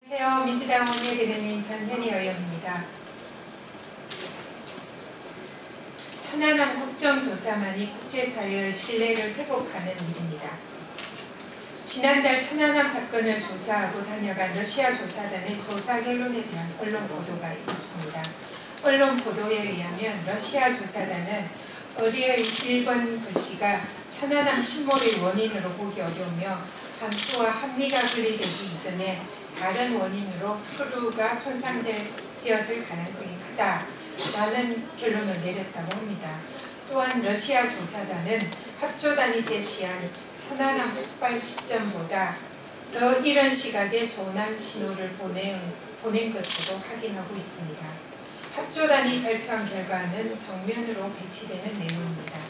안녕하세요. 민주당 원내대변인 전현희 의원입니다. 천안함 국정조사만이 국제사회의 신뢰를 회복하는 일입니다. 지난달 천안함 사건을 조사하고 다녀간 러시아 조사단의 조사 결론에 대한 언론 보도가 있었습니다. 언론 보도에 의하면 러시아 조사단은 의뢰의 1번 글씨가 천안함 침몰의 원인으로 보기 어려우며 함수와 합리가 분리되기 이전에 다른 원인으로 스크루가 손상되었을 가능성이 크다라는 결론을 내렸다고 합니다. 또한 러시아 조사단은 합조단이 제시한 천안함 폭발 시점보다 더 이른 시각에 조난 신호를 보낸 것으로 확인하고 있습니다. 합조단이 발표한 결과는 정면으로 배치되는 내용입니다.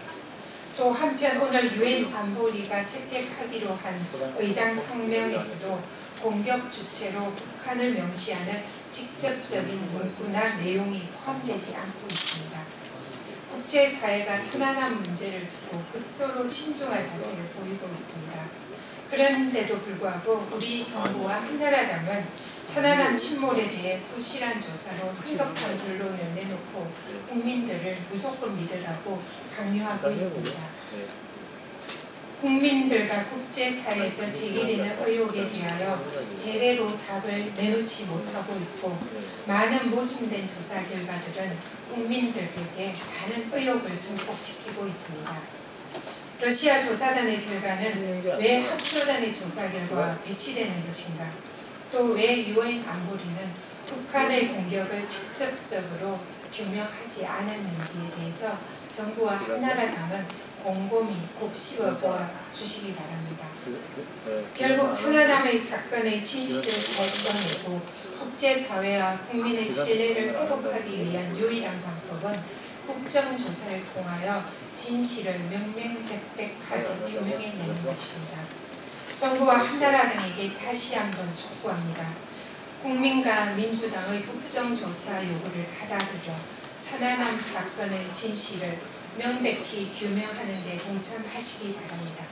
또 한편 오늘 유엔 안보리가 채택하기로 한 의장 성명에서도 공격 주체로 북한을 명시하는 직접적인 문구나 내용이 포함되지 않고 있습니다. 국제사회가 천안함 문제를 두고 극도로 신중한 자세를 보이고 있습니다. 그런데도 불구하고 우리 정부와 한나라당은 천안함 침몰에 대해 부실한 조사로 성급한 결론을 내놓고 국민들을 무조건 믿으라고 강요하고 있습니다. 국민들과 국제사회에서 제기되는 의혹에 대하여 제대로 답을 내놓지 못하고 있고 많은 모순된 조사 결과들은 국민들에게 많은 의혹을 증폭시키고 있습니다. 러시아 조사단의 결과는 왜 합조단의 조사 결과와 배치되는 것인가? 또 왜 유엔 안보리는 북한의 공격을 직접적으로 규명하지 않았는지에 대해서 정부와 한나라당은 곰곰이 곱씹어 보아 주시기 바랍니다. 결국 천안함의 사건의 진실을 밝혀내고 국제사회와 국민의 신뢰를 회복하기 위한 유일한 방법은 국정조사를 통하여 진실을 명명백백하게 규명해내는 것입니다. 정부와 한나라당에게 다시 한번 촉구합니다. 국민과 민주당의 국정조사 요구를 받아들여 천안함 사건의 진실을 명백히 규명하는 데 동참하시기 바랍니다.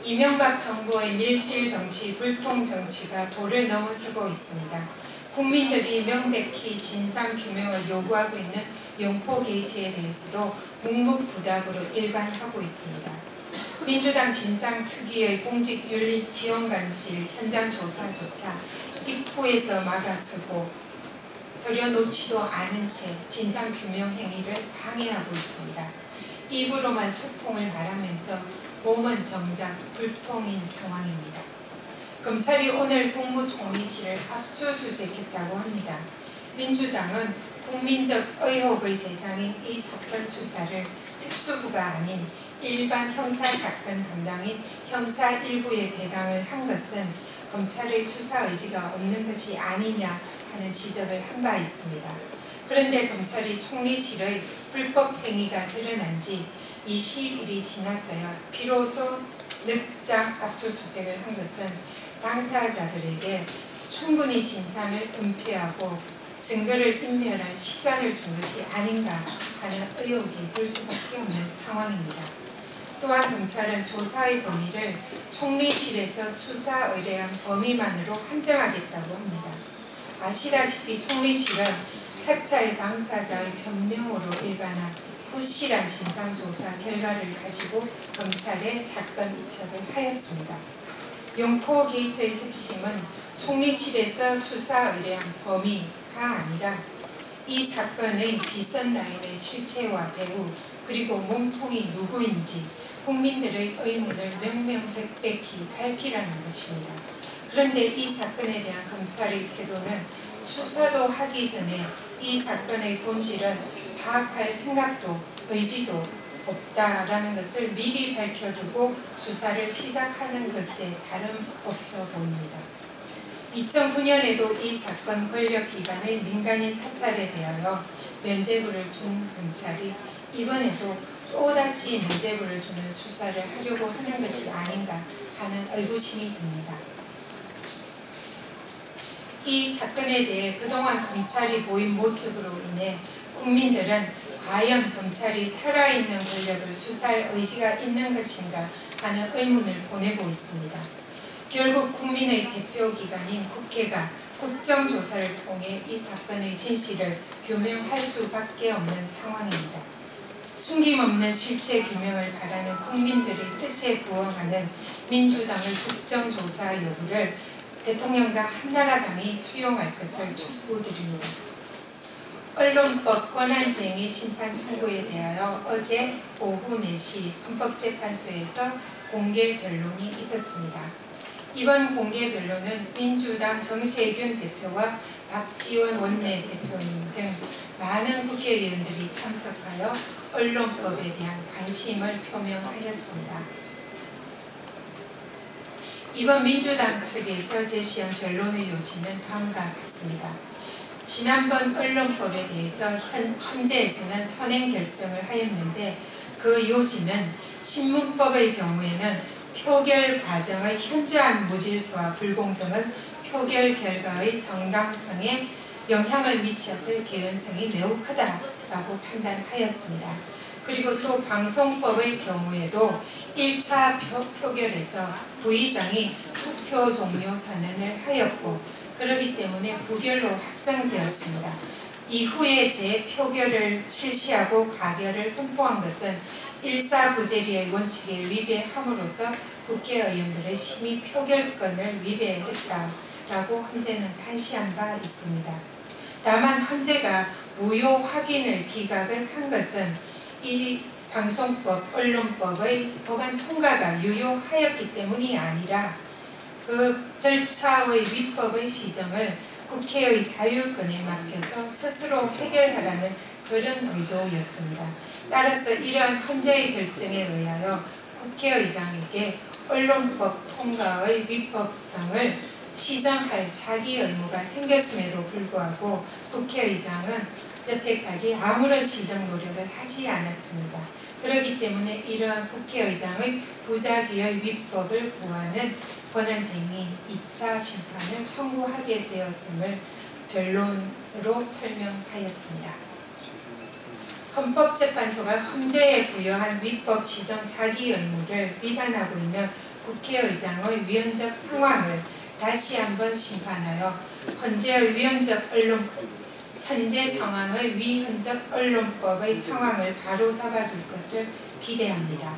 이명박 정부의 밀실정치, 불통정치가 도를 넘어서고 있습니다. 국민들이 명백히 진상규명을 요구하고 있는 영포 게이트에 대해서도 묵묵부답으로 일관하고 있습니다. 민주당 진상특위의 공직윤리지원관실 현장조사조차 입구에서 막아서고 들여놓지도 않은 채 진상규명 행위를 방해하고 있습니다. 입으로만 소통을 말하면서 몸은 정작 불통인 상황입니다. 검찰이 오늘 국무총리실을 압수수색했다고 합니다. 민주당은 국민적 의혹의 대상인 이 사건 수사를 특수부가 아닌 일반 형사사건 담당인 형사 1부에 배당을 한 것은 검찰의 수사 의지가 없는 것이 아니냐 하는 지적을 한 바 있습니다. 그런데 검찰이 총리실의 불법 행위가 드러난 지 20일이 지나서야 비로소 늦장 압수수색을 한 것은 당사자들에게 충분히 진상을 은폐하고 증거를 인멸할 시간을 준 것이 아닌가 하는 의혹이 들 수밖에 없는 상황입니다. 또한 검찰은 조사의 범위를 총리실에서 수사 의뢰한 범위만으로 한정하겠다고 합니다. 아시다시피 총리실은 사찰 당사자의 변명으로 일관한 부실한 진상조사 결과를 가지고 검찰에 사건 이첩을 하였습니다. 영포 게이트의 핵심은 총리실에서 수사 의뢰한 범위가 아니라 이 사건의 비선 라인의 실체와 배후 그리고 몸통이 누구인지 국민들의 의문을 명명백백히 밝히라는 것입니다. 그런데 이 사건에 대한 검찰의 태도는 수사도 하기 전에 이 사건의 본질은 파악할 생각도 의지도 없다라는 것을 미리 밝혀두고 수사를 시작하는 것에 다름없어 보입니다. 2009년에도 이 사건 권력기관의 민간인 사찰에 대하여 면죄부를 준 검찰이 이번에도 또다시 면죄부를 주는 수사를 하려고 하는 것이 아닌가 하는 의구심이 듭니다. 이 사건에 대해 그동안 검찰이 보인 모습으로 인해 국민들은 과연 검찰이 살아있는 권력을 수사할 의지가 있는 것인가 하는 의문을 보내고 있습니다. 결국 국민의 대표기관인 국회가 국정조사를 통해 이 사건의 진실을 규명할 수밖에 없는 상황입니다. 숨김없는 실체 규명을 바라는 국민들의 뜻에 부응하는 민주당의 국정조사 요구를 대통령과 한나라당이 수용할 것을 촉구드립니다. 언론법 권한쟁의 심판 청구에 대하여 어제 오후 4시 헌법재판소에서 공개 변론이 있었습니다. 이번 공개 변론은 민주당 정세균 대표와 박지원 원내대표님 등 많은 국회의원들이 참석하여 언론법에 대한 관심을 표명하였습니다. 이번 민주당 측에서 제시한 변론의 요지는 다음과 같습니다. 지난번 언론법에 대해서 헌재에서는 선행 결정을 하였는데 그 요지는 신문법의 경우에는 표결 과정의 현저한 무질서와 불공정은 표결 결과의 정당성에 영향을 미쳤을 개연성이 매우 크다라고 판단하였습니다. 그리고 또 방송법의 경우에도 1차 표결에서 부의장이 투표 종료 선언을 하였고 그렇기 때문에 부결로 확정되었습니다. 이후에 재표결을 실시하고 가결을 선포한 것은 일사부재리의 원칙에 위배함으로써 국회의원들의 심의 표결권을 위배했다라고 헌재는 판시한 바 있습니다. 다만 헌재가 무효 확인을 기각을 한 것은 이 방송법, 언론법의 법안 통과가 유효하였기 때문이 아니라 그 절차의 위법의 시정을 국회의 자율권에 맡겨서 스스로 해결하라는 그런 의도였습니다. 따라서 이러한 헌재의 결정에 의하여 국회의장에게 언론법 통과의 위법성을 시정할 자기 의무가 생겼음에도 불구하고 국회의장은 여태까지 아무런 시정 노력을 하지 않았습니다. 그렇기 때문에 이러한 국회의장의 부작위의 위법을 구하는 권한쟁의 2차 심판을 청구하게 되었음을 변론으로 설명하였습니다. 헌법재판소가 헌재에 부여한 위법 시정 자기 의무를 위반하고 있는 국회의장의 위헌적 상황을 다시 한번 심판하여 현재 상황의 위헌적 언론법의 상황을 바로잡아줄 것을 기대합니다.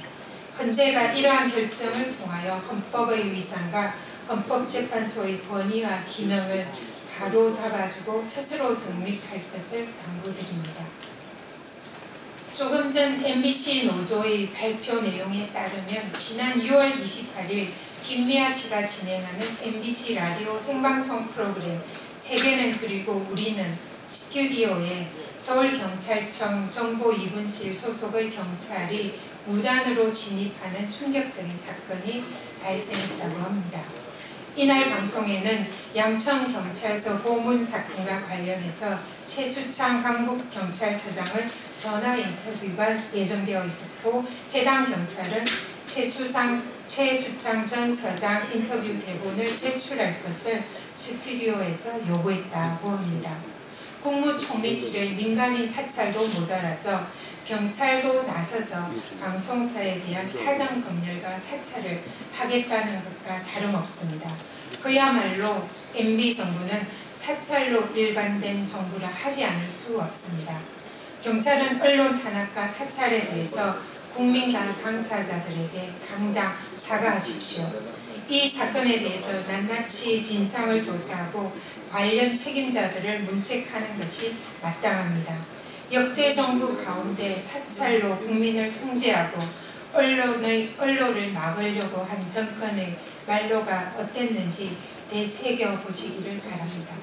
헌재가 이러한 결정을 통하여 헌법의 위상과 헌법재판소의 권위와 기능을 바로잡아주고 스스로 정립할 것을 당부드립니다. 조금 전 MBC 노조의 발표 내용에 따르면 지난 6월 28일 김미아 씨가 진행하는 MBC 라디오 생방송 프로그램 세계는 그리고 우리는 스튜디오에 서울경찰청 정보 2분실 소속의 경찰이 무단으로 진입하는 충격적인 사건이 발생했다고 합니다. 이날 방송에는 양천경찰서 고문 사건과 관련해서 최수창 강북경찰서장의 전화 인터뷰가 예정되어 있었고 해당 경찰은 최수창 전 서장 인터뷰 대본을 제출할 것을 스튜디오에서 요구했다고 합니다. 국무총리실의 민간인 사찰도 모자라서 경찰도 나서서 방송사에 대한 사정검열과 사찰을 하겠다는 것과 다름없습니다. 그야말로 MB정부는 사찰로 일관된 정부라 하지 않을 수 없습니다. 경찰은 언론 탄압과 사찰에 대해서 국민과 당사자들에게 당장 사과하십시오. 이 사건에 대해서 낱낱이 진상을 조사하고 관련 책임자들을 문책하는 것이 마땅합니다. 역대 정부 가운데 사찰로 국민을 통제하고 언론을 막으려고 한 정권의 말로가 어땠는지 되새겨 보시기를 바랍니다.